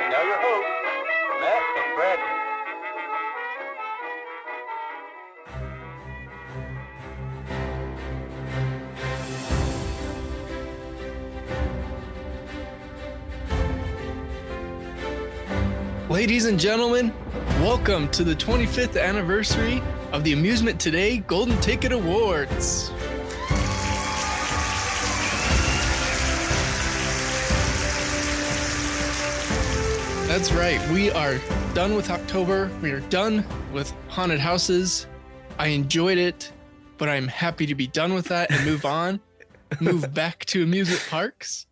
And now your hosts, Matt and Brandon. Ladies and gentlemen, welcome to the 25th anniversary of the Amusement Today Golden Ticket Awards. That's right. We are done with October. We are done with haunted houses. I enjoyed it, but I'm happy to be done with that and move on, move back to amusement parks.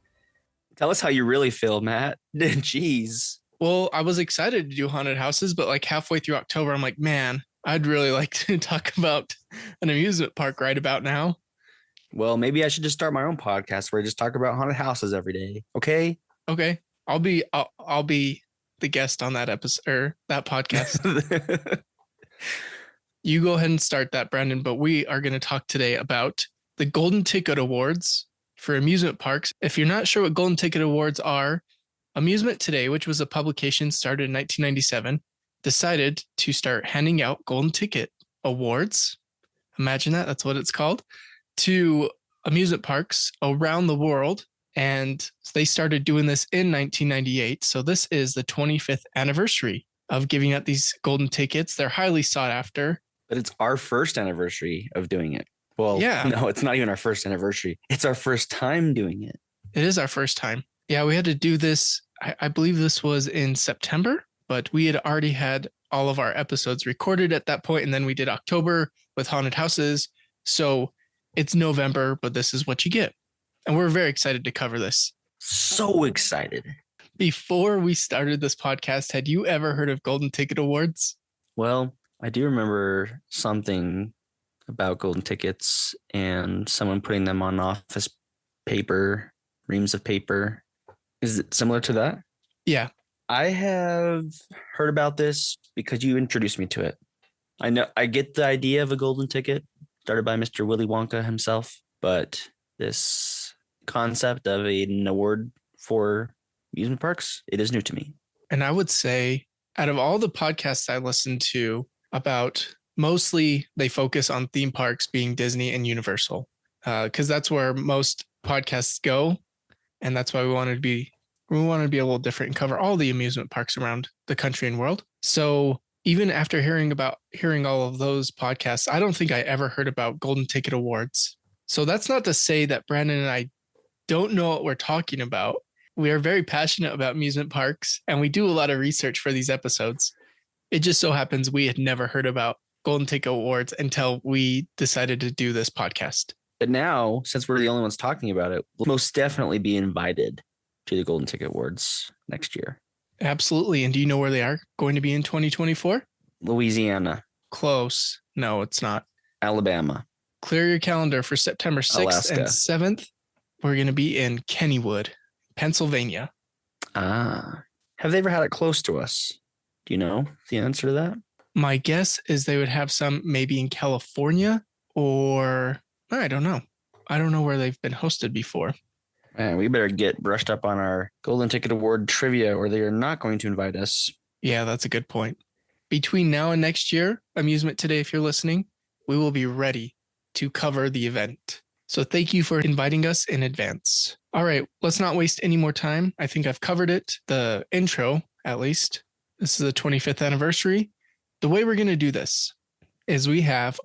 Tell us how you really feel, Matt. Jeez. Well, I was excited to do haunted houses, but like halfway through October, I'm like, man, I'd really like to talk about an amusement park right about now. Well, maybe I should just start my own podcast where I just talk about haunted houses every day. Okay. Okay. I'll be the guest on that episode or that podcast. You go ahead and start that, Brandon, but we are going to talk today about the Golden Ticket Awards for amusement parks. If you're not sure what Golden Ticket Awards are, Amusement Today, which was a publication started in 1997, decided to start handing out Golden Ticket Awards. Imagine that. That's what it's called. To amusement parks around the world. And they started doing this in 1998. So this is the 25th anniversary of giving out these golden tickets. They're highly sought after. But it's our first anniversary of doing it. Well, yeah. No, it's not even our first anniversary. It's our first time doing it. It is our first time. Yeah, we had to do this. I believe this was in September, but we had already had all of our episodes recorded at that point, and then we did October with haunted houses. So it's November, but this is what you get. And we're very excited to cover this. So excited. Before we started this podcast, had you ever heard of Golden Ticket Awards? Well, I do remember something about golden tickets and someone putting them on office paper, reams of paper. Is it similar to that? Yeah. I have heard about this because you introduced me to it. I know I get the idea of a golden ticket started by Mr. Willy Wonka himself, but this concept of an award for amusement parks, it is new to me. And I would say out of all the podcasts I listen to about, mostly they focus on theme parks being Disney and Universal, because that's where most podcasts go. And that's why we wanted to be a little different and cover all the amusement parks around the country and world. So even after hearing all of those podcasts, I don't think I ever heard about Golden Ticket Awards. So that's not to say that Brandon and I don't know what we're talking about. We are very passionate about amusement parks, and we do a lot of research for these episodes. It just so happens we had never heard about Golden Ticket Awards until we decided to do this podcast. But now, since we're the only ones talking about it, we'll most definitely be invited to the Golden Ticket Awards next year. Absolutely. And do you know where they are going to be in 2024? Louisiana. Close. No, it's not. Alabama. Clear your calendar for September 6th Alaska. and 7th. We're going to be in Kennywood, Pennsylvania. Ah. Have they ever had it close to us? Do you know the answer to that? My guess is they would have some maybe in California, or I don't know. I don't know where they've been hosted before. Man, we better get brushed up on our Golden Ticket Award trivia or they are not going to invite us. Yeah, that's a good point. Between now and next year, Amusement Today, if you're listening, we will be ready to cover the event. So thank you for inviting us in advance. All right, let's not waste any more time. I think I've covered it, the intro at least. This is the 25th anniversary. The way we're going to do this is we have,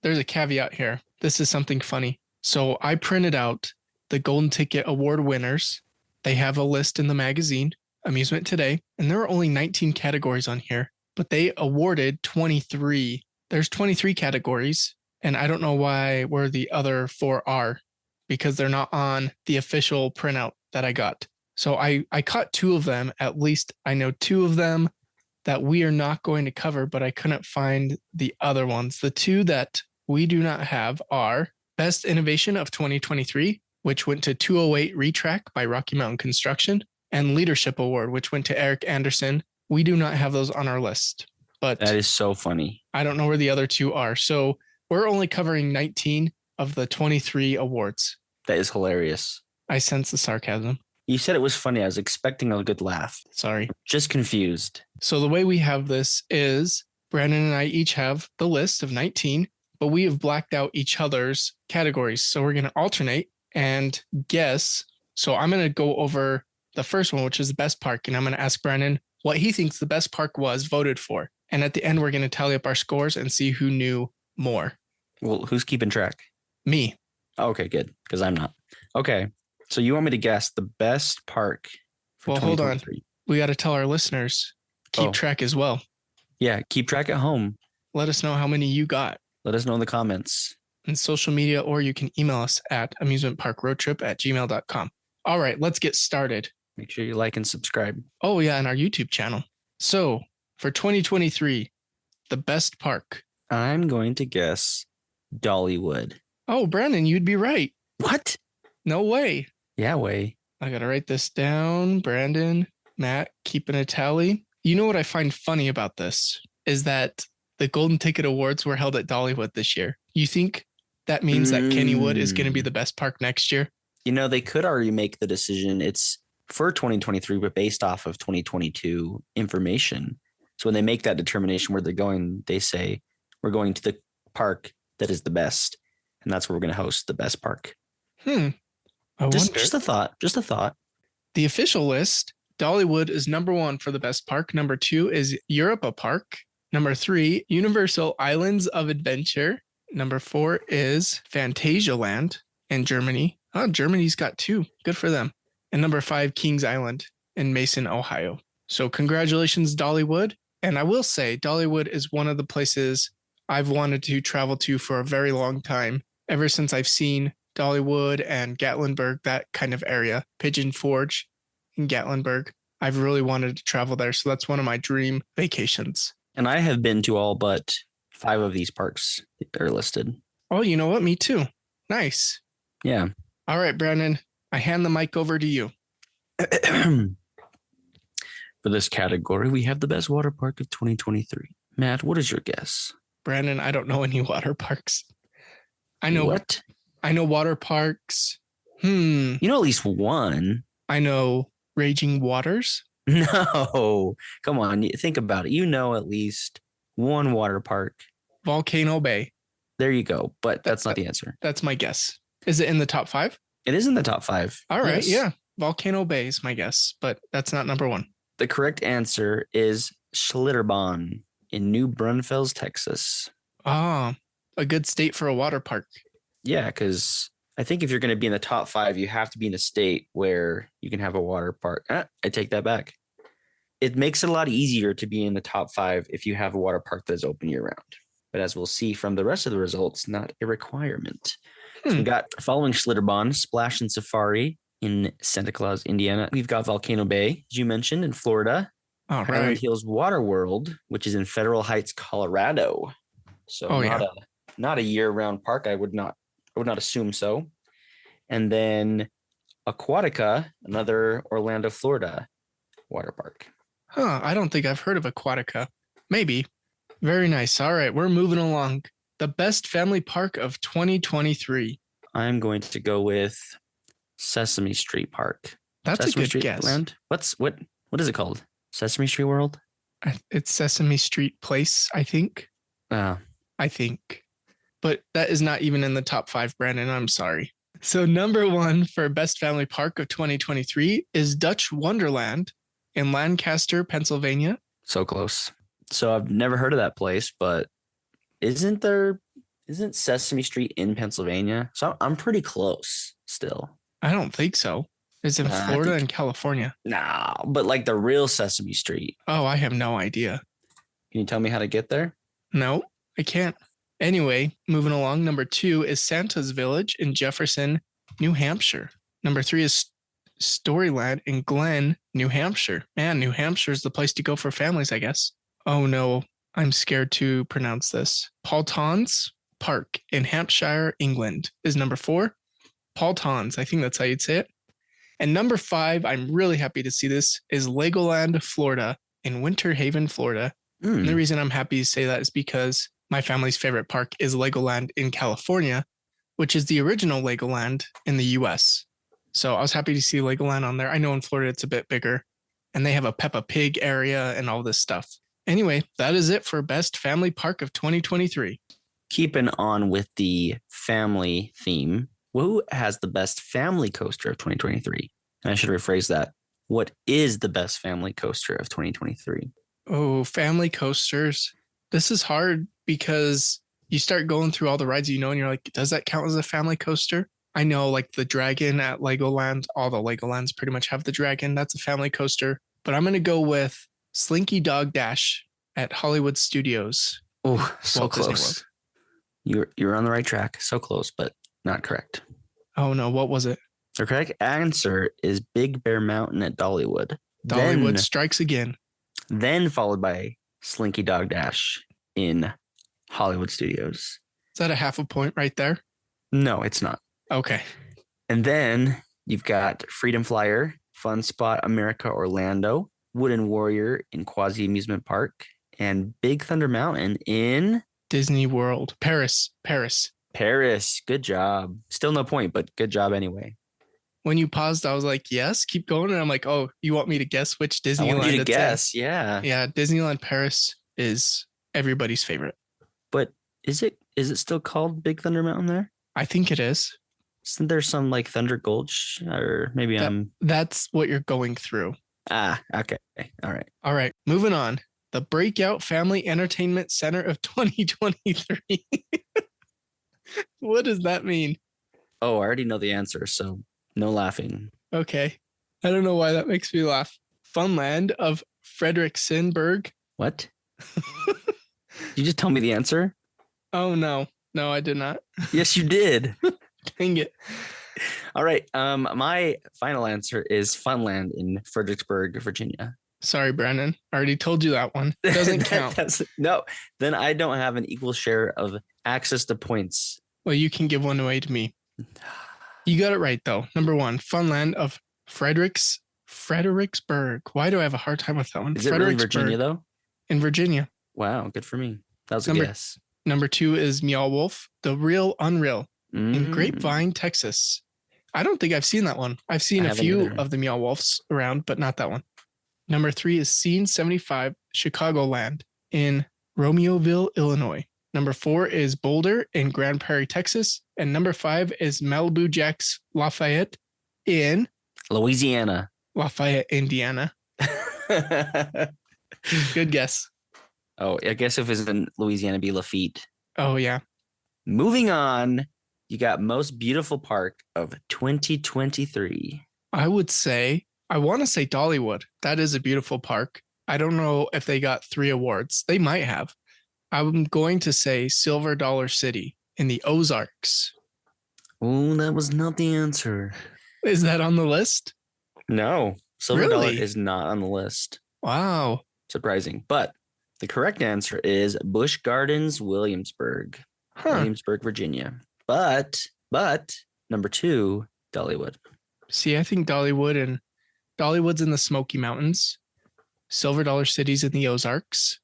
there's a caveat here. This is something funny. So I printed out the Golden Ticket Award winners. They have a list in the magazine, Amusement Today, and there are only 19 categories on here, but they awarded 23. There's 23 categories, and I don't know where the other 4 are, because they're not on the official printout that I got. So I caught 2 of them, at least I know 2 of them that we are not going to cover, but I couldn't find the other ones. The 2 that we do not have are Best Innovation of 2023, which went to 208 Retrack by Rocky Mountain Construction, and Leadership Award, which went to Eric Anderson. We do not have those on our list, but that is so funny. I don't know where the other 2 are. So we're only covering 19 of the 23 awards. That is hilarious. I sense the sarcasm. You said it was funny. I was expecting a good laugh. Sorry. Just confused. So the way we have this is Brandon and I each have the list of 19, but we have blacked out each other's categories. So we're going to alternate and guess. So I'm going to go over the first one, which is the best park. And I'm going to ask Brandon what he thinks the best park was voted for. And at the end, we're going to tally up our scores and see who knew more. Well, who's keeping track? Me. Okay, good. Because I'm not. Okay. So you want me to guess the best park for Well, hold on. 2023? We got to tell our listeners, keep track as well. Yeah, keep track at home. Let us know how many you got Let us know in the comments. in social media, or you can email us at amusementparkroadtrip@gmail.com. All right, let's get started. Make sure you like and subscribe. Oh, yeah, and our YouTube channel. So for 2023, the best park. I'm going to guess Dollywood. Oh, Brandon, you'd be right. What? No way. Yeah, way. I got to write this down. Brandon, Matt, keeping a tally. You know what I find funny about this is that the Golden Ticket Awards were held at Dollywood this year. You think that means that Kennywood is going to be the best park next year? You know, they could already make the decision. It's for 2023, but based off of 2022 information. So when they make that determination where they're going, they say, we're going to the park that is the best. And that's where we're going to host the best park. I Just wonder. a thought. Just a thought. The official list, Dollywood is number 1 for the best park. Number 2 is Europa Park. Number 3, Universal Islands of Adventure. Number 4 is Phantasialand in Germany. Oh, Germany's got 2. Good for them. And number 5, Kings Island in Mason, Ohio. So congratulations, Dollywood. And I will say Dollywood is one of the places I've wanted to travel to for a very long time. Ever since I've seen Dollywood and Gatlinburg, that kind of area, Pigeon Forge in Gatlinburg, I've really wanted to travel there. So that's one of my dream vacations. And I have been to all but 5 of these parks that are listed. Oh, you know what? Me too. Nice. Yeah. All right, Brandon, I hand the mic over to you. For this category, we have the best water park of 2023. Matt, what is your guess? Brandon, I don't know any water parks. I know what? I know water parks. You know at least one. I know Raging Waters. No, come on. Think about it. You know at least one water park. Volcano Bay. There you go. But that's not the answer. That's my guess. Is it in the top 5? It is in the top 5. All right. Yes. Yeah. Volcano Bay is my guess, but that's not number 1. The correct answer is Schlitterbahn in New Braunfels, Texas. Ah, a good state for a water park. Yeah, because I think if you're going to be in the top 5, you have to be in a state where you can have a water park. I take that back. It makes it a lot easier to be in the top 5 if you have a water park that's open year round. But as we'll see from the rest of the results, not a requirement. So we got following Schlitterbahn, Splash and Safari in Santa Claus, Indiana. We've got Volcano Bay, as you mentioned, in Florida. All Highland right. Hills Water World, which is in Federal Heights, Colorado. So not a year-round park. I would not assume so. And then Aquatica, another Orlando, Florida water park. I don't think I've heard of Aquatica. Maybe. Very nice. All right, we're moving along. The best family park of 2023. I'm going to go with Sesame Street Park. That's Sesame a good Street guess. Land? What is it called? Sesame Street World? It's Sesame Street Place, I think. I think. But that is not even in the top 5, Brandon. I'm sorry. So number 1 for best family park of 2023 is Dutch Wonderland in Lancaster, Pennsylvania. So close. So I've never heard of that place, but isn't Sesame Street in Pennsylvania? So I'm pretty close still. I don't think so. It's in Florida and California. Nah, but like the real Sesame Street. Oh, I have no idea. Can you tell me how to get there? No, I can't. Anyway, moving along. Number 2 is Santa's Village in Jefferson, New Hampshire. Number 3 is Storyland in Glen, New Hampshire. Man, New Hampshire is the place to go for families, I guess. Oh no, I'm scared to pronounce this. Paultons Park in Hampshire, England is number 4. Paultons, I think that's how you'd say it. And number 5, I'm really happy to see this, is Legoland, Florida in Winter Haven, Florida. And the reason I'm happy to say that is because my family's favorite park is Legoland in California, which is the original Legoland in the US. So I was happy to see Legoland on there. I know in Florida it's a bit bigger and they have a Peppa Pig area and all this stuff. Anyway, that is it for Best Family Park of 2023. Keeping on with the family theme, who has the best family coaster of 2023? And I should rephrase that. What is the best family coaster of 2023? Oh, family coasters. This is hard because you start going through all the rides and you're like, does that count as a family coaster? I know like the Dragon at Legoland, all the Legolands pretty much have the Dragon. That's a family coaster. But I'm going to go with Slinky Dog Dash at Hollywood Studios. Oh, so Walt Disney close. You're on the right track. So close, but not correct. Oh no, what was it? The correct answer is Big Bear Mountain at Dollywood. Dollywood strikes again. Then followed by Slinky Dog Dash in Hollywood Studios. Is that a half a point right there? No, it's not. Okay. And then you've got Freedom Flyer, Fun Spot America Orlando, Wooden Warrior in Quasi Amusement Park, and Big Thunder Mountain in Disney World. Paris. Good job. Still no point, but good job anyway. When you paused, I was like, yes, keep going. And I'm like, oh, you want me to guess which Disneyland I want you to it's guess, in? yeah. Yeah, Disneyland Paris is everybody's favorite. But is it still called Big Thunder Mountain there? I think it is. Isn't there some like Thunder Gulch, or maybe That's what you're going through. Okay. All right. Moving on. The Breakout Family Entertainment Center of 2023. What does that mean? Oh, I already know the answer, so no laughing. Okay. I don't know why that makes me laugh. Funland of Fredericksburg. What? You just told me the answer? Oh, no. No, I did not. Yes, you did. Dang it. All right. My final answer is Funland in Fredericksburg, Virginia. Sorry, Brandon. I already told you that one. Doesn't count. No, then I don't have an equal share of access to points. Well, you can give one away to me. You got it right, though. Number one, Funland of Fredericksburg. Why do I have a hard time with that one? Is it really Virginia, though? In Virginia. Wow, good for me. That was a guess. Number two is Meow Wolf, The Real Unreal in Grapevine, Texas. I don't think I've seen that one. I've seen a few of the Meow Wolves around, but not that one. Number three is Scene 75, Chicagoland in Romeoville, Illinois. Number four is Boulder in Grand Prairie, Texas. And number five is Malibu Jack's Lafayette in Louisiana. Lafayette, Indiana. Good guess. Oh, I guess if it's in Louisiana, it'd be Lafitte. Oh, yeah. Moving on, you got Most Beautiful Park of 2023. I want to say Dollywood. That is a beautiful park. I don't know if they got 3 awards. They might have. I'm going to say Silver Dollar City in the Ozarks. Oh, that was not the answer. Is that on the list? No, Silver Dollar is not on the list. Wow. Surprising. But the correct answer is Busch Gardens, Williamsburg, Virginia. But number 2, Dollywood. See, I think Dollywood's in the Smoky Mountains. Silver Dollar City's in the Ozarks.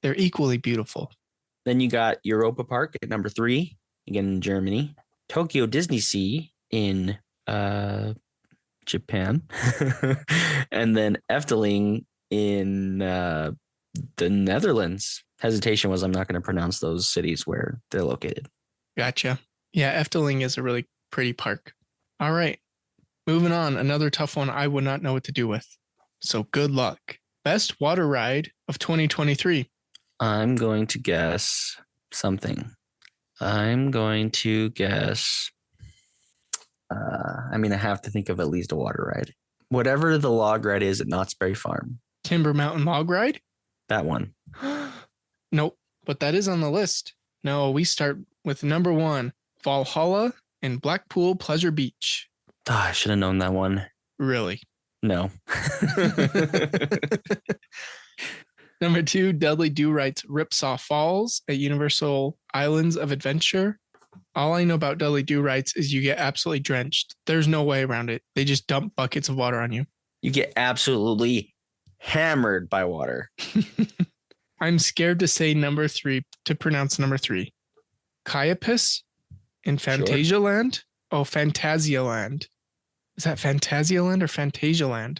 They're equally beautiful. Then you got Europa Park at number 3, again in Germany. Tokyo Disney Sea in Japan. And then Efteling in the Netherlands. Hesitation was I'm not going to pronounce those cities where they're located. Gotcha. Yeah, Efteling is a really pretty park. All right. Moving on. Another tough one I would not know what to do with. So good luck. Best water ride of 2023. I'm going to guess something. I'm going to guess. I have to think of at least a water ride. Whatever the log ride is at Knott's Berry Farm. Timber Mountain Log Ride? That one. Nope, but that is on the list. No, we start with number 1, Valhalla and Blackpool Pleasure Beach. I should have known that one. Really? No. Number 2, Dudley Do-Right's Ripsaw Falls at Universal Islands of Adventure. All I know about Dudley Do-Rights is you get absolutely drenched. There's no way around it. They just dump buckets of water on you. You get absolutely hammered by water. I'm scared to say number 3, to pronounce number 3. Caiaphas in Fantasia Land? Oh, Fantasia Land. Is that Phantasialand or Fantasialand?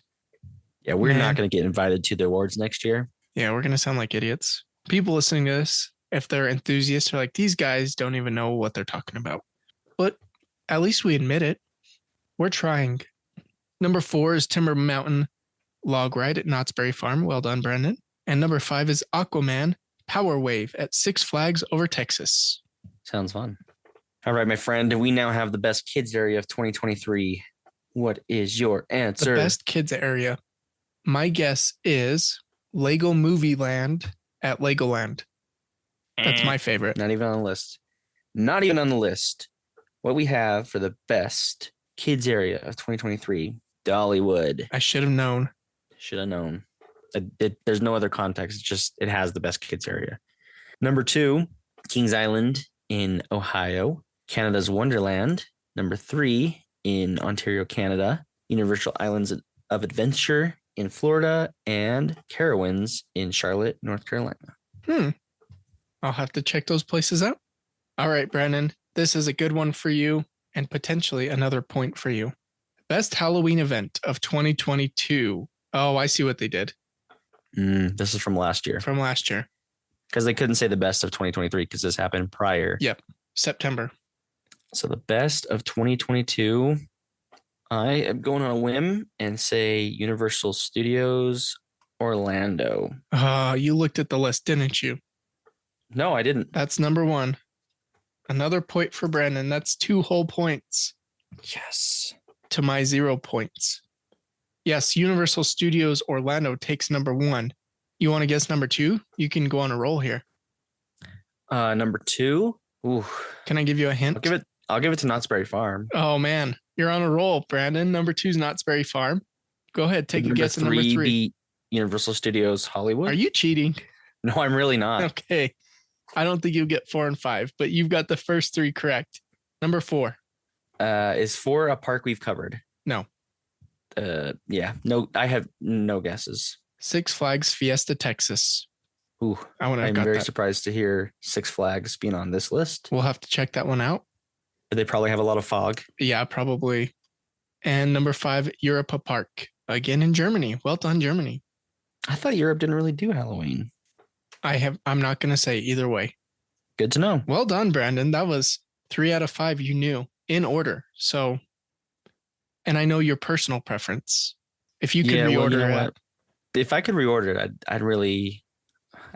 Yeah, we're Man. not going to get invited to the awards next year. Yeah, we're going to sound like idiots. People listening to this, if they're enthusiasts, are like, these guys don't even know what they're talking about. But at least we admit it. We're trying. Number 4 is Timber Mountain Log Ride at Knott's Berry Farm. Well done, Brendan. And number 5 is Aquaman Power Wave at Six Flags over Texas. Sounds fun. All right, my friend. We now have the best kids area of 2023. What is your answer? The best kids area. My guess is Lego Movie Land at Legoland. That's my favorite. Not even on the list. Not even on the list. What we have for the best kids area of 2023, Dollywood. I should have known. Should have known. There's no other context. It's just, it has the best kids area. Number 2, Kings Island in Ohio. Canada's Wonderland. Number 3 in Ontario, Canada. Universal Islands of Adventure in Florida. And Carowinds in Charlotte, North Carolina. I'll have to check those places out. All right, Brandon, this is a good one for you and potentially another point for you. Best Halloween event of 2022. Oh, I see what they did. This is from last year. From last year. Because they couldn't say the best of 2023 because this happened prior. Yep. September. So the best of 2022, I am going on a whim and say Universal Studios Orlando. You looked at the list, didn't you? No, I didn't. That's number 1. Another point for Brandon. That's 2 whole points. Yes. To my 0 points. Yes, Universal Studios Orlando takes number 1. You want to guess number 2? You can go on a roll here. Number 2. Ooh. Can I give you a hint? I'll give it to Knott's Berry Farm. Oh man, you're on a roll, Brandon. Number 2 is Knott's Berry Farm. Go ahead, take a guess at number 3. Beat Universal Studios Hollywood. Are you cheating? No, I'm really not. Okay. I don't think you'll get 4 and 5, but you've got the first 3 correct. Number 4. Is 4 a park we've covered? No. Yeah. No, I have no guesses. Six Flags Fiesta, Texas. Ooh, I'm very surprised to hear Six Flags being on this list. We'll have to check that one out. They probably have a lot of fog. Yeah, probably. And number 5, Europa Park. Again in Germany. Well done, Germany. I thought Europe didn't really do Halloween. I'm not going to say either way. Good to know. Well done, Brandon. That was 3 out of 5 you knew in order. So, and I know your personal preference. If you could reorder it. If I could reorder it, I'd really,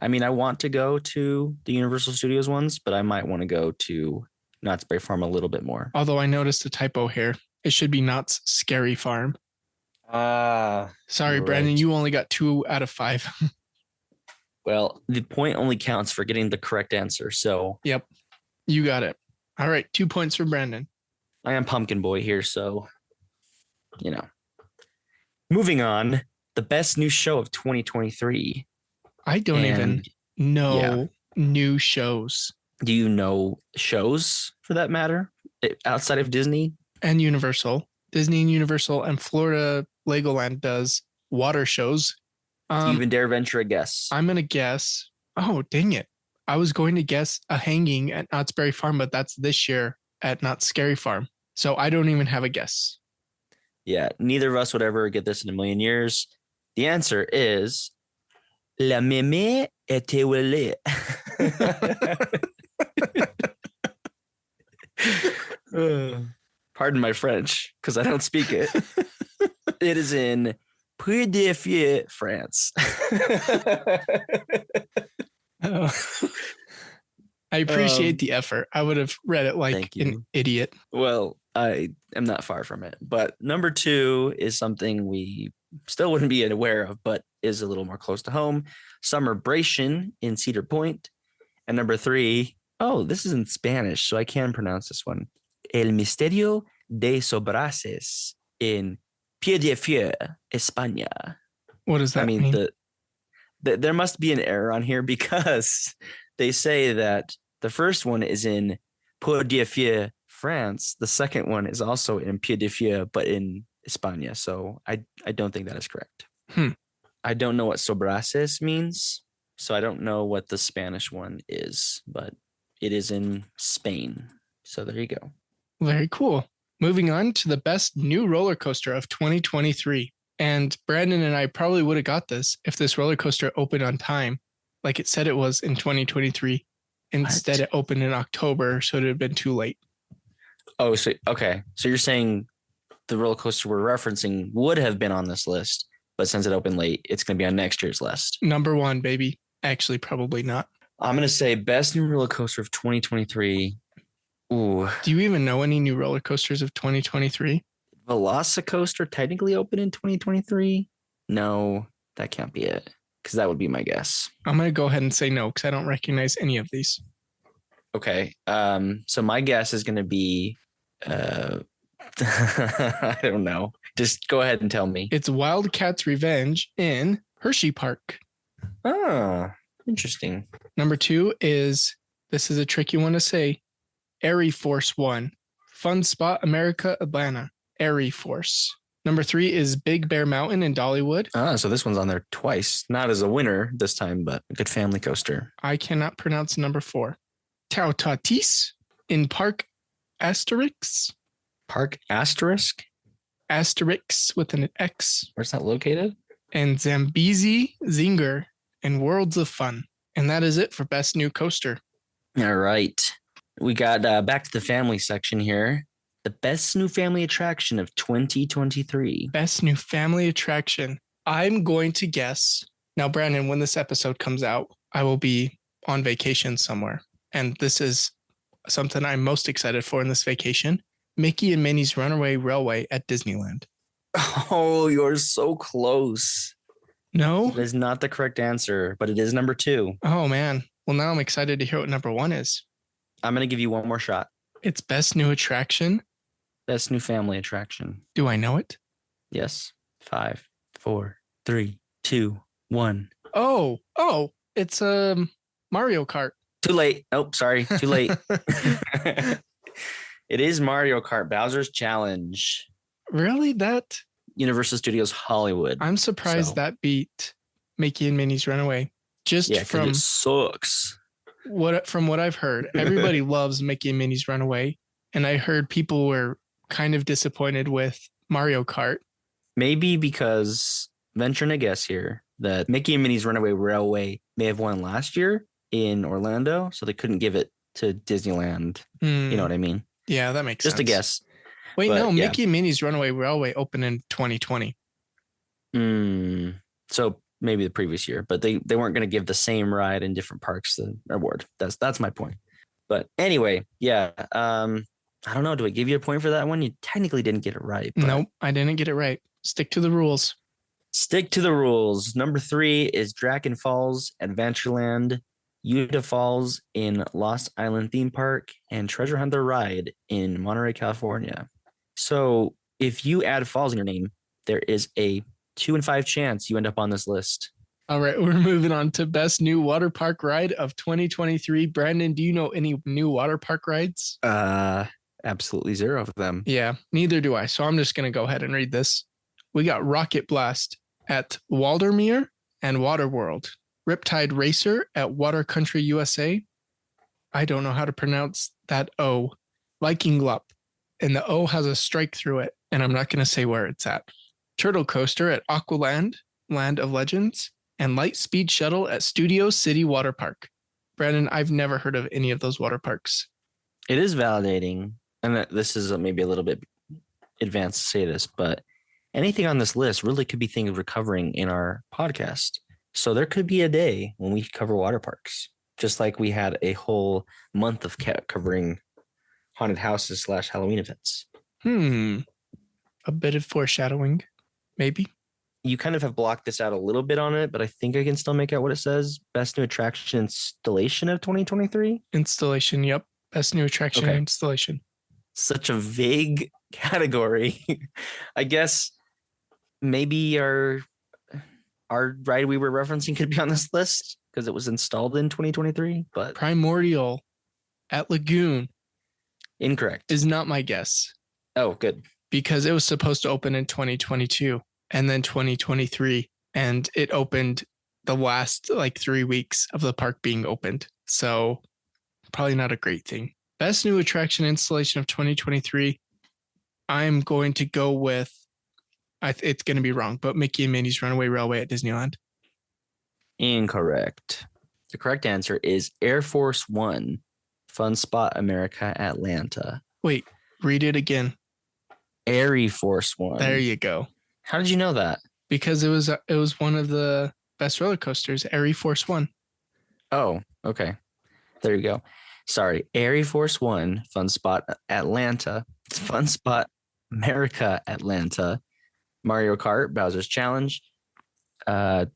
I mean, I want to go to the Universal Studios ones, but I might want to go to Knott's Berry Farm a little bit more. Although I noticed a typo here. It should be Knott's Scary Farm. Sorry, Brandon, you only got 2 out of 5. Well, the point only counts for getting the correct answer. So, yep, you got it. All right, 2 points for Brandon. I am Pumpkin Boy here, so, you know. Moving on, the best new show of 2023. I don't even know new shows. Do you know shows for that matter outside of Disney? And Universal. Disney and Universal and Florida Legoland does water shows. Do you even dare venture a guess? I'm going to guess. Oh, dang it. I was going to guess a hanging at Knott's Berry Farm, but that's this year at Knott's Scary Farm. So I don't even have a guess. Yeah, neither of us would ever get this in a million years. The answer is La Mémé était volée. Pardon my French, because I don't speak it. It is in Puy de Feu, France. I appreciate the effort. I would have read it like an idiot. Well, I am not far from it. But number 2 is something we still wouldn't be aware of, but is a little more close to home. Summerbration in Cedar Point. And number 3, this is in Spanish, so I can pronounce this one. El Misterio de Sobraces in Piediefeu, España. What does that mean? There must be an error on here because they say that the first one is in Piediefeu, France. The second one is also in Piediefeu, but in España. So I don't think that is correct. I don't know what Sobraces means, so I don't know what the Spanish one is, but it is in Spain. So there you go. Very cool. Moving on to the best new roller coaster of 2023. And Brandon and I probably would have got this if this roller coaster opened on time, like it said it was in 2023. Instead, it opened in October, so it would have been too late. Oh, so okay. So you're saying the roller coaster we're referencing would have been on this list, but since it opened late, it's going to be on next year's list. Number one, baby. Actually, probably not. I'm going to say best new roller coaster of 2023. Ooh. Do you even know any new roller coasters of 2023? Velocicoaster technically opened in 2023? No, that can't be it, because that would be my guess. I'm going to go ahead and say no, because I don't recognize any of these. Okay. So my guess is going to be, I don't know. Just go ahead and tell me. It's Wildcats Revenge in Hershey Park. Ah, interesting. Number two is, this is a tricky one to say, Airy Force One. Fun Spot America Atlanta. Airy Force. Number three is Big Bear Mountain in Dollywood. Ah, so this one's on there twice. Not as a winner this time, but a good family coaster. I cannot pronounce number four. Tau Tatis in Park Asterix. Park Asterisk? Asterix with an X. Where's that located? And Zambezi Zinger in Worlds of Fun. And that is it for Best New Coaster. All right. We got back to the family section here. The best new family attraction of 2023. Best New Family Attraction. I'm going to guess. Now, Brandon, when this episode comes out, I will be on vacation somewhere. And this is something I'm most excited for in this vacation. Mickey and Minnie's Runaway Railway at Disneyland. Oh, you're so close. No? That is not the correct answer, but it is number two. Oh, man. Well, now I'm excited to hear what number one is. I'm going to give you one more shot. It's Best New Attraction. Best new family attraction. Do I know it? Yes. 5, 4, 3, 2, 1. Oh, it's Mario Kart. Too late. Oh, sorry. Too late. It is Mario Kart Bowser's Challenge. Really? That? Universal Studios Hollywood. I'm surprised that beat Mickey and Minnie's Runaway. Just from it sucks. From what I've heard, everybody loves Mickey and Minnie's Runaway, and I heard people were kind of disappointed with Mario Kart. Maybe because, venturing a guess here, that Mickey and Minnie's Runaway Railway may have won last year in Orlando, so they couldn't give it to Disneyland. You know what I mean? Yeah, that makes sense. Just a guess. Wait, no, Mickey and Minnie's Runaway Railway opened in 2020. So maybe the previous year, but they weren't going to give the same ride in different parks the award. That's my point. But anyway, yeah. I don't know. Do I give you a point for that one? You technically didn't get it right. Nope, I didn't get it right. Stick to the rules. Stick to the rules. Number 3 is Dragon Falls Adventureland, Utah Falls in Lost Island Theme Park, and Treasure Hunt the Ride in Monterey, California. So if you add falls in your name, there is a 2 in 5 chance you end up on this list. All right, we're moving on to Best New Water Park Ride of 2023. Brandon, do you know any new water park rides? Absolutely zero of them. Yeah, neither do I. So I'm just going to go ahead and read this. We got Rocket Blast at Waldermere and Waterworld. Riptide Racer at Water Country USA. I don't know how to pronounce that O. Viking Glup. And the O has a strike through it, and I'm not going to say where it's at. Turtle Coaster at Aqualand, Land of Legends, and Light Speed Shuttle at Studio City Water Park. Brandon, I've never heard of any of those water parks. It is validating, and this is maybe a little bit advanced to say this, but anything on this list really could be things we're covering in our podcast. So there could be a day when we cover water parks, just like we had a whole month of covering haunted houses / Halloween events. A bit of foreshadowing, maybe. You kind of have blocked this out a little bit on it, but I think I can still make out what it says. Best new attraction installation of 2023? Installation, yep. Best new attraction installation. Such a vague category. I guess maybe our ride we were referencing could be on this list because it was installed in 2023, but Primordial at Lagoon. Incorrect. Is not my guess. Oh, good. Because it was supposed to open in 2022 and then 2023, and it opened the last 3 weeks of the park being opened. So probably not a great thing. Best new attraction installation of 2023. I'm going to go with, it's going to be wrong, but Mickey and Minnie's Runaway Railway at Disneyland. Incorrect. The correct answer is Air Force One, Fun Spot America, Atlanta. Wait, read it again. Airy Force One. There you go. How did you know that? Because it was one of the best roller coasters, Airy Force One. Oh, okay. There you go. Sorry. Airy Force One, Fun Spot Atlanta, Fun Spot America, Atlanta, Mario Kart, Bowser's Challenge. I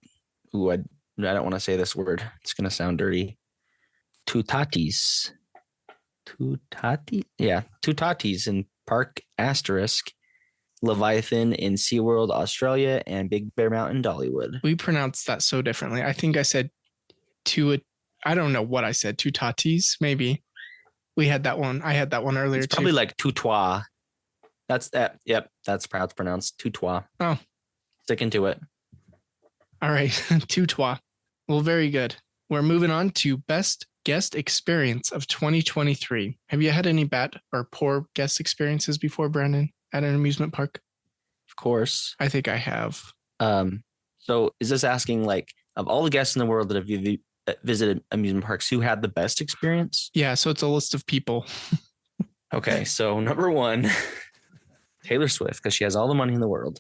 don't want to say this word. It's going to sound dirty. Tutatis. Yeah, Tutatis in Park Asterisk, Leviathan in SeaWorld, Australia, and Big Bear Mountain, Dollywood. We pronounced that so differently. I think I said I don't know what I said. Tutatis, maybe. We had that one. I had that one earlier. It's probably like tutois. That's that. Yep, that's how it's pronounced. Tutois. Oh. Sticking to it. All right. Tutois. Well, very good. We're moving on to best guest experience of 2023. Have you had any bad or poor guest experiences before, Brandon, at an amusement park? Of course. I think I have. So is this asking, like, of all the guests in the world that have visited amusement parks, who had the best experience? Yeah, so it's a list of people. Okay, so number one, Taylor Swift, because she has all the money in the world.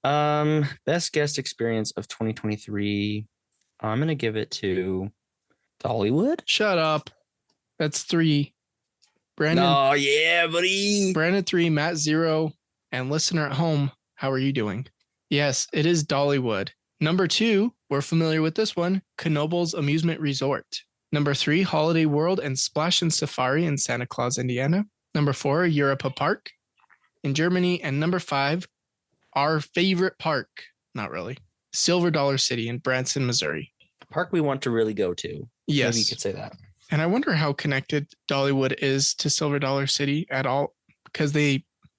Best guest experience of 2023. I'm gonna give it to Dollywood. Shut up. That's 3. Brandon. Oh yeah, buddy. Brandon 3, Matt 0, and listener at home, how are you doing? Yes, it is Dollywood. Number 2, we're familiar with this one, Knoebels Amusement Resort. Number 3, Holiday World and Splash and Safari in Santa Claus, Indiana. Number 4, Europa Park in Germany. And number 5, our favorite park, not really, Silver Dollar City in Branson, Missouri. A park we want to really go to. Yes. Maybe you could say that. And I wonder how connected Dollywood is to Silver Dollar City at all, because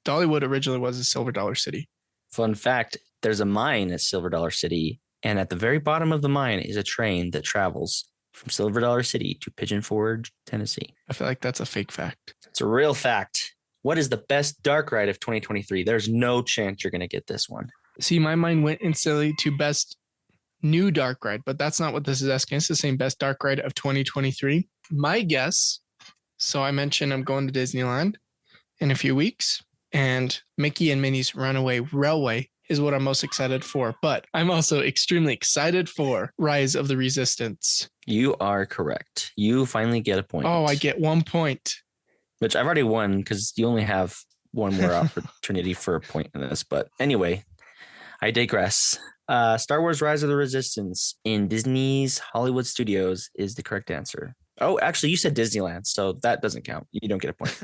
Dollywood originally was a Silver Dollar City. Fun fact, there's a mine at Silver Dollar City, and at the very bottom of the mine is a train that travels from Silver Dollar City to Pigeon Forge, Tennessee. I feel like that's a fake fact. It's a real fact. What is the best dark ride of 2023? There's no chance you're going to get this one. See, my mind went instantly to best new dark ride, but that's not what this is asking. It's the same best dark ride of 2023. My guess, so I mentioned I'm going to Disneyland in a few weeks, and Mickey and Minnie's Runaway Railway is what I'm most excited for. But I'm also extremely excited for Rise of the Resistance. You are correct. You finally get a point. Oh, I get 1 point. Which I've already won because you only have one more opportunity for a point in this. But anyway, I digress. Star Wars Rise of the Resistance in Disney's Hollywood Studios is the correct answer. Oh, actually, you said Disneyland, so that doesn't count. You don't get a point.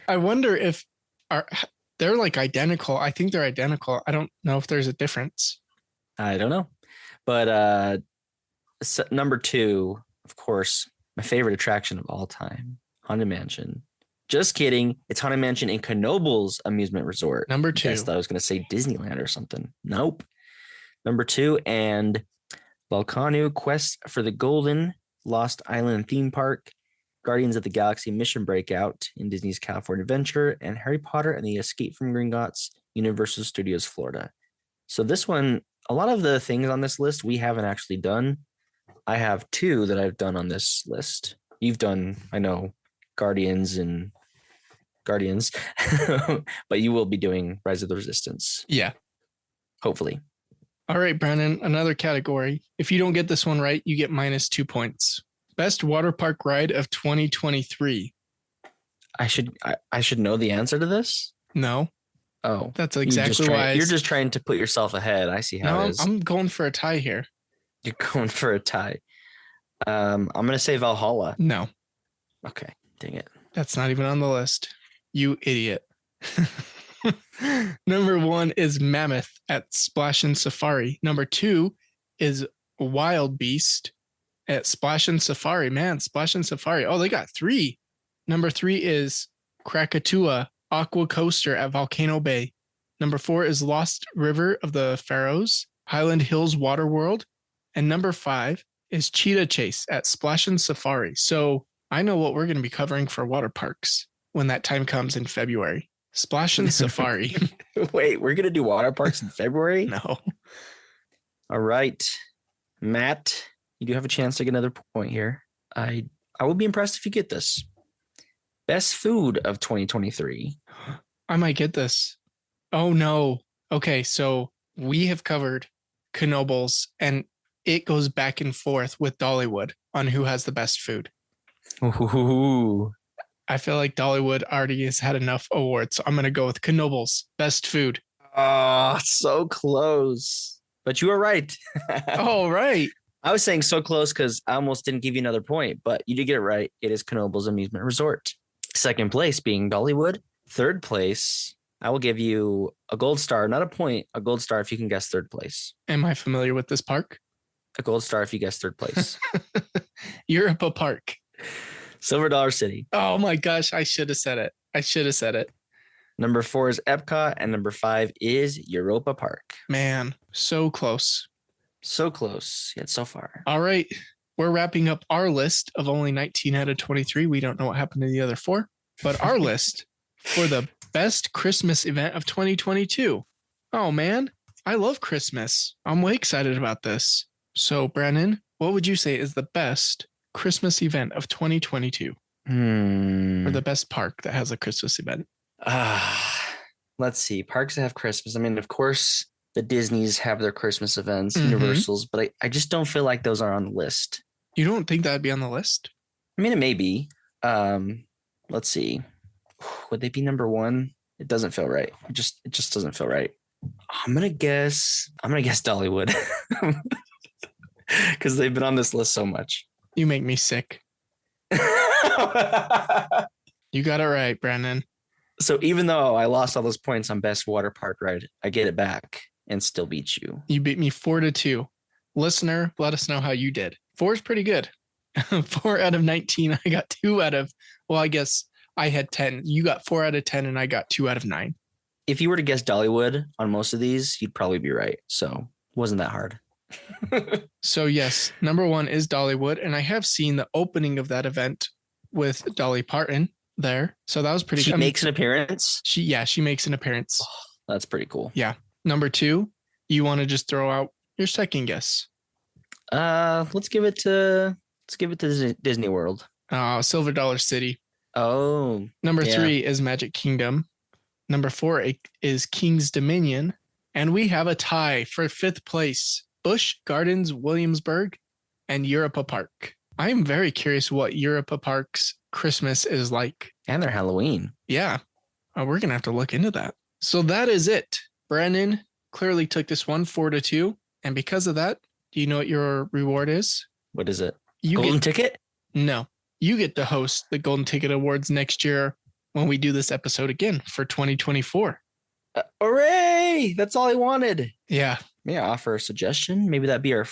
I wonder if they're like identical. I think they're identical. I don't know if there's a difference. I don't know. But number 2, of course, my favorite attraction of all time, Haunted Mansion. Just kidding. It's Haunted Mansion in Knoebels Amusement Resort. Number 2. I thought I was going to say Disneyland or something. Nope. Number 2, and Volcano Quest for the Golden Lost Island Theme Park, Guardians of the Galaxy Mission Breakout in Disney's California Adventure, and Harry Potter and the Escape from Gringotts, Universal Studios Florida. So this one, a lot of the things on this list we haven't actually done. I have 2 that I've done on this list. You've done, I know, Guardians, but you will be doing Rise of the Resistance. Yeah. Hopefully. All right, Brandon, another category. If you don't get this one right, you get -2 points. Best water park ride of 2023. I should know the answer to this? No. Oh. That's exactly why. You're just trying to put yourself ahead. I see how it is. I'm going for a tie here. You're going for a tie. I'm going to say Valhalla. No. Okay. Dang it. That's not even on the list. You idiot. Number 1 is Mammoth at Splash and Safari. Number 2 is Wild Beast at Splash and Safari. Man, Splash and Safari. Oh, they got 3. Number 3 is Krakatoa Aqua Coaster at Volcano Bay. Number 4 is Lost River of the Pharaohs, Highland Hills Water World. And number 5 is Cheetah Chase at Splash and Safari. So I know what we're going to be covering for water parks when that time comes in February. Splash and Safari. Wait, we're going to do water parks in February? No. All right. Matt, you do have a chance to get another point here. I would be impressed if you get this. Best food of 2023. I might get this. Oh, no. Okay, so we have covered Knoebels, and it goes back and forth with Dollywood on who has the best food. Ooh. I feel like Dollywood already has had enough awards, so I'm going to go with Knoebels, best food. Oh, so close. But you were right. Oh, right. I was saying so close because I almost didn't give you another point, but you did get it right. It is Knoebels Amusement Resort. Second place being Dollywood. Third place, I will give you a gold star, not a point, a gold star if you can guess third place. Am I familiar with this park? A gold star if you guess third place. Europa Park. Silver Dollar City. Oh my gosh, I should have said it. Number 4 is Epcot, and number 5 is Europa Park. Man, so close. So close, yet so far. All right, we're wrapping up our list of only 19 out of 23. We don't know what happened to the other 4, but our list for the best Christmas event of 2022. Oh man, I love Christmas. I'm way excited about this. So Brandon, what would you say is the best Christmas event of 2022? Or the best park that has a Christmas event? Let's see. Parks that have Christmas. I mean, of course, the Disneys have their Christmas events, Mhm. Universals, but I just don't feel like those are on the list. You don't think that'd be on the list? I mean, it may be. Let's see. Would they be number 1? It doesn't feel right. It just doesn't feel right. I'm gonna guess Dollywood. Because they've been on this list so much. You make me sick. You got it right, Brandon. So even though I lost all those points on best water park ride, I get it back and still beat you. You beat me 4-2. Listener, let us know how you did. 4 is pretty good. 4 out of 19. I got 2 out of, well, I guess I had 10. You got 4 out of 10 and I got 2 out of 9. If you were to guess Dollywood on most of these, you'd probably be right. So it wasn't that hard. So yes, number 1 is Dollywood. And I have seen the opening of that event with Dolly Parton there. So that was pretty She good. makes an appearance. She makes an appearance. That's pretty cool. Yeah. Number 2, you want to just throw out your second guess? Let's give it to Disney World. Silver Dollar City. Oh. Number yeah. 3 is Magic Kingdom. Number 4 is King's Dominion. And we have a tie for 5th place. Busch Gardens, Williamsburg, and Europa Park. I'm very curious what Europa Park's Christmas is like. And their Halloween. Yeah. We're going to have to look into that. So that is it. Brandon clearly took this one 4-2. And because of that, do you know what your reward is? What is it? You Golden ticket? No. You get to host the Golden Ticket Awards next year when we do this episode again for 2024. Hooray! That's all I wanted. Yeah. May I offer a suggestion? Maybe that'd be our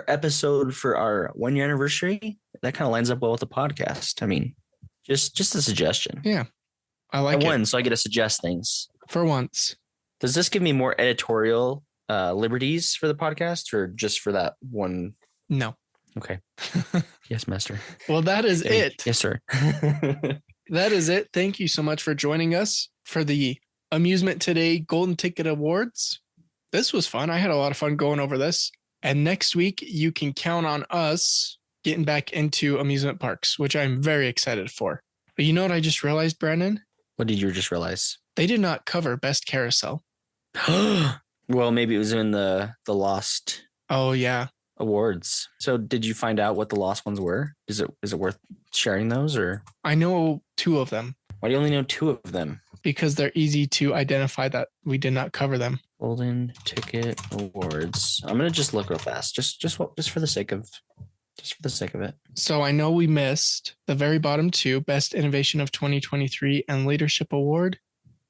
episode for our 1-year anniversary. That kind of lines up well with the podcast. I mean, just a suggestion. Yeah. I like I won, it. so I get to suggest things. For once. Does this give me more editorial liberties for the podcast or just for that one? No. Okay. Yes, master. Well, that is it. Yes, sir. That is it. Thank you so much for joining us for the Amusement Today Golden Ticket Awards. This was fun. I had a lot of fun going over this. And next week, you can count on us getting back into amusement parks, which I'm very excited for. But you know what I just realized, Brandon? What did you just realize? They did not cover Best Carousel. Well, maybe it was in the Lost Oh, yeah. awards. So did you find out what the Lost ones were? Is it worth sharing those, or I know 2 of them why do you only know 2 of them? because they're easy to identify that we did not cover them. Golden Ticket Awards. I'm gonna just look real fast, just for the sake of it. So I know we missed the very bottom 2, Best Innovation of 2023 and Leadership Award,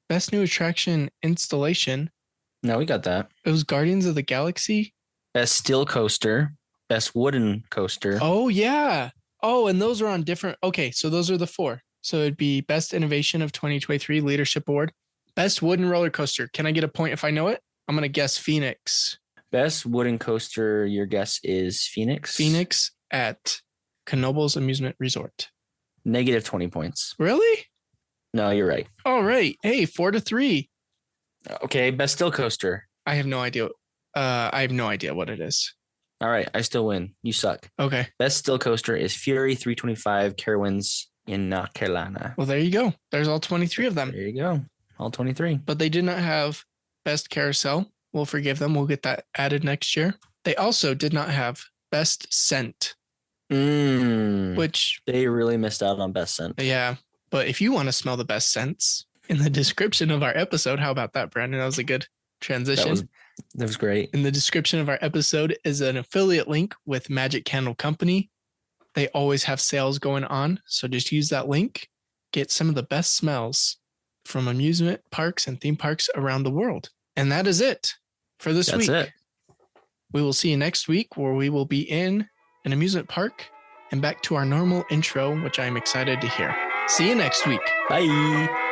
Best New Attraction Installation. No, we got that. It was Guardians of the Galaxy. Best Steel Coaster, Best Wooden Coaster. Oh, yeah. Oh, and those are on different. Okay, so those are the 4. So it'd be Best Innovation of 2023 Leadership Award, Best Wooden Roller Coaster. Can I get a point if I know it? I'm going to guess Phoenix. Best Wooden Coaster, your guess is Phoenix? Phoenix at Knoebels Amusement Resort. Negative 20 points. Really? No, you're right. All right. Hey, 4-3. Okay, best still coaster. I have no idea. I have no idea what it is. All right, I still win. You suck. Okay. Best still coaster is Fury 325 Carowinds in North Carolina. Well, there you go. There's all 23 of them. There you go. All 23. But they did not have best carousel. We'll forgive them. We'll get that added next year. They also did not have best scent, which they really missed out on best scent. Yeah. But if you want to smell the best scents, in the description of our episode, how about that, Brandon? That was a good transition. That was great. In the description of our episode is an affiliate link with Magic Candle Company. They always have sales going on. So just use that link, get some of the best smells from amusement parks and theme parks around the world. And that is it for this week. That's it. We will see you next week where we will be in an amusement park and back to our normal intro, which I'm excited to hear. See you next week. Bye.